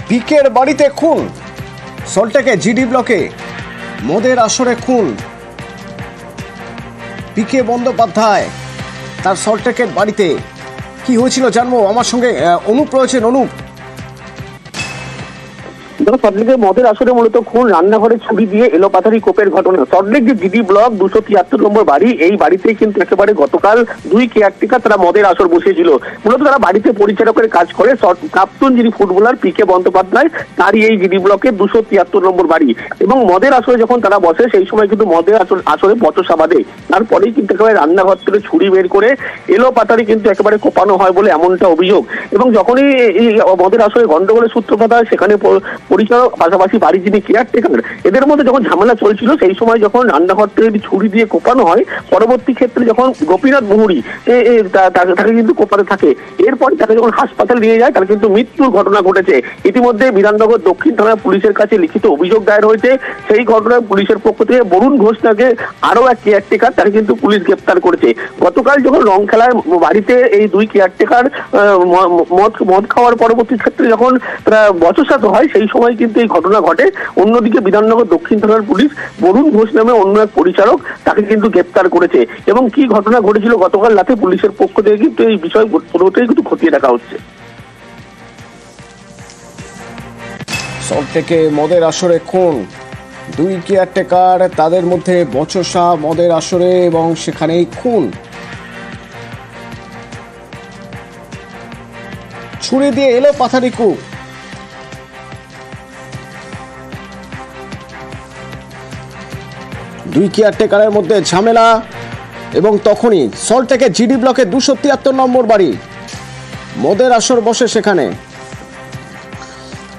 পিকের বাড়িতে খুন, সল্টলেকে জিডি ব্লকে মদের আসরে খুন পিকে বন্দ্যোপাধ্যায়। তার সল্টলেকের বাড়িতে কি হয়েছিল জানবো, আমার সঙ্গে অনুপ রয়েছেন। অনুপ, সল্টলেকে মদের আসরে মূলত খুন, রান্নাঘরে ছুরি দিয়ে এলোপাথারি কোপের ঘটনা। সল্টলেক যে জিডি ব্লক 273 নম্বর বাড়ি, এই বাড়িতেই কিন্তু একেবারে গতকাল দুই কেয়ারটেকার তারা মদের আসর বসিয়েছিল। মূলত তারা বাড়িতে পরিচালকের কাজ করে। প্রাক্তন যিনি ফুটবলার পিকে বন্দ্যোপাধ্যায়, তারই এই জিডি ব্লকের 273 নম্বর বাড়ি। এবং মদের আসরে যখন তারা বসে সেই সময় কিন্তু মদের আসরে বচসা বাঁধে। তারপরেই কিন্তু একেবারে রান্নাঘর থেকে ছুরি বের করে এলোপাতারি কিন্তু একেবারে কোপানো হয় বলে এমনটা অভিযোগ। এবং যখনই এই মদের আসরে গন্ডগোলের সূত্রপাত হয়, সেখানে পরিচালক পাশাপাশি বাড়ি যিনি কেয়ারটেকার, এদের মধ্যে যখন ঝামেলা চলছিল সেই সময় যখন রান্নাঘর থেকে ছুরি দিয়ে কোপানো হয়, পরবর্তী ক্ষেত্রে যখন গোপীনাথ মুহুরী তাকে কিন্তু কোপাতে থাকে। এরপর তাকে যখন হাসপাতাল নিয়ে যায়, তার কিন্তু মৃত্যুর ঘটনা ঘটেছে। ইতিমধ্যে বিধাননগর দক্ষিণ থানার পুলিশের কাছে লিখিত অভিযোগ দায়ের হয়েছে। সেই ঘটনায় পুলিশের পক্ষ থেকে বরুণ ঘোষ নামে আরো এক কেয়ারটেকার, তাকে কিন্তু পুলিশ গ্রেপ্তার করেছে। গতকাল যখন রং খেলার বাড়িতে এই দুই কেয়ারটেকার মদ খাওয়ার পরবর্তী ক্ষেত্রে যখন তারা বচসাত হয়, সেই সময় কিন্তু এই ঘটনা ঘটে। অন্যদিকে বিধাননগর দক্ষিণ থানার পুলিশ বরুণ ঘোষ নামে অন্য এক পরিচালক, তাকে কিন্তু গ্রেপ্তার করেছে। এবং কি ঘটনা ঘটেছিল গতকাল রাতে, পুলিশের পক্ষ থেকে কিন্তু এই বিষয় পুরোটাই কিন্তু খতিয়ে দেখা হচ্ছে। সল্টলেকে মদের আসরে খুন, দুই কেয়ারটেকার, তাদের মধ্যে বচসা মদের আসরে এবং সেখানেই খুন। ছুরি দিয়ে এলোপাথারি কূপ। দুই কেয়ারটেকারের মধ্যে ঝামেলা এবং তখনই সল্টলেকে জিডি ব্লকে 273 নম্বর বাড়ি, মদের আসর বসে সেখানে।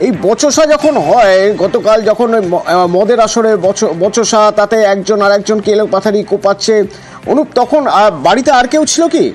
এই বচসা যখন হয়, গতকাল যখন মদের আসরে বচসা, তাতে একজন আর একজনকে এলোপাথারি কোপাচ্ছে, অনুপ তখন বাড়িতে আর কেউ ছিল কি?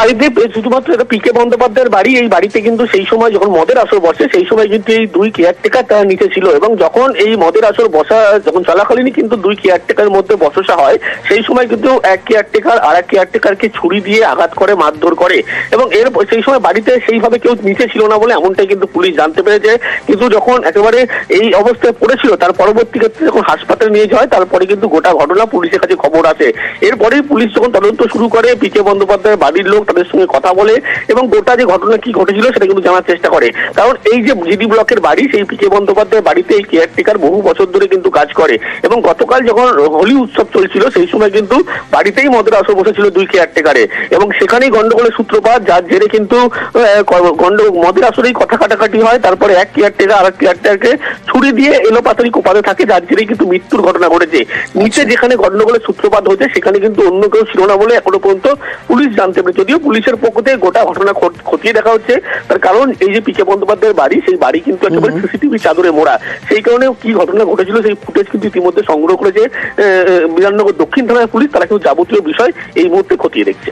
বাড়িতে শুধুমাত্র এটা পিকে বন্দ্যোপাধ্যায়ের বাড়ি। এই বাড়িতে কিন্তু সেই সময় যখন মদের আসর বসে, সেই সময় কিন্তু এই দুই কেয়ারটেকার তারা নিচে ছিল। এবং যখন এই মদের আসর বসা যখন চলাকালীনই কিন্তু দুই কেয়ারটেকারের মধ্যে বচসা হয়, সেই সময় কিন্তু এক কেয়ারটেকার আর এক কেয়ারটেকারকে ছুরি দিয়ে আঘাত করে, মারধর করে। এবং সেই সময় বাড়িতে সেইভাবে কেউ নিচে ছিল না বলে এমনটাই কিন্তু পুলিশ জানতে পেরেছে। কিন্তু যখন একেবারে এই অবস্থায় পড়েছিল, তার পরবর্তী ক্ষেত্রে যখন হাসপাতালে নিয়ে যাওয়া হয়, তারপরে কিন্তু গোটা ঘটনা পুলিশের কাছে খবর আসে। এরপরেই পুলিশ যখন তদন্ত শুরু করে, পিকে বন্দ্যোপাধ্যায়ের বাড়ির লোক তাদের সঙ্গে কথা বলে এবং গোটা যে ঘটনা কি ঘটেছিল সেটা কিন্তু জানার চেষ্টা করে। কারণ এই যে জিডি ব্লকের বাড়ি, সেই পিকে বন্দ্যোপাধ্যায়ের বাড়িতে এই কেয়ারটেকার বহু বছর ধরে কিন্তু কাজ করে। এবং গতকাল যখন হোলি উৎসব চলছিল, সেই সময় কিন্তু বাড়িতেই মদের আসর বসেছিল দুই কেয়ারটেকারে। এবং সেখানেই গন্ডগোলের সূত্রপাত, যার জেরে কিন্তু মদের আসরেই কথা কাটাকাটি হয়। তারপরে এক কেয়ারটেকার আর এক কেয়ারটেকারকে ছুরি দিয়ে এলোপাতারি কোপাতে থাকে, যার জেরেই কিন্তু মৃত্যুর ঘটনা ঘটেছে। নিচে যেখানে গন্ডগোলের সূত্রপাত হয়েছে, সেখানে কিন্তু অন্য কেউ ছিল না বলে এখনো পর্যন্ত পুলিশ জানতে পেরেছে। যদিও পুলিশের পক্ষ থেকে গোটা ঘটনা খতিয়ে দেখা হচ্ছে। তার কারণ এই যে পিকে বন্দ্যোপাধ্যায়ের বাড়ি, সেই বাড়ি কিন্তু একেবারে সিসিটিভি চাদরে মোড়া। সেই কারণে কি ঘটনা ঘটেছিল সেই ফুটেজ কিন্তু ইতিমধ্যে সংগ্রহ করেছে বিধাননগর দক্ষিণ থানার পুলিশ। তারা কিন্তু যাবতীয় বিষয় এই মুহূর্তে খতিয়ে দেখছে।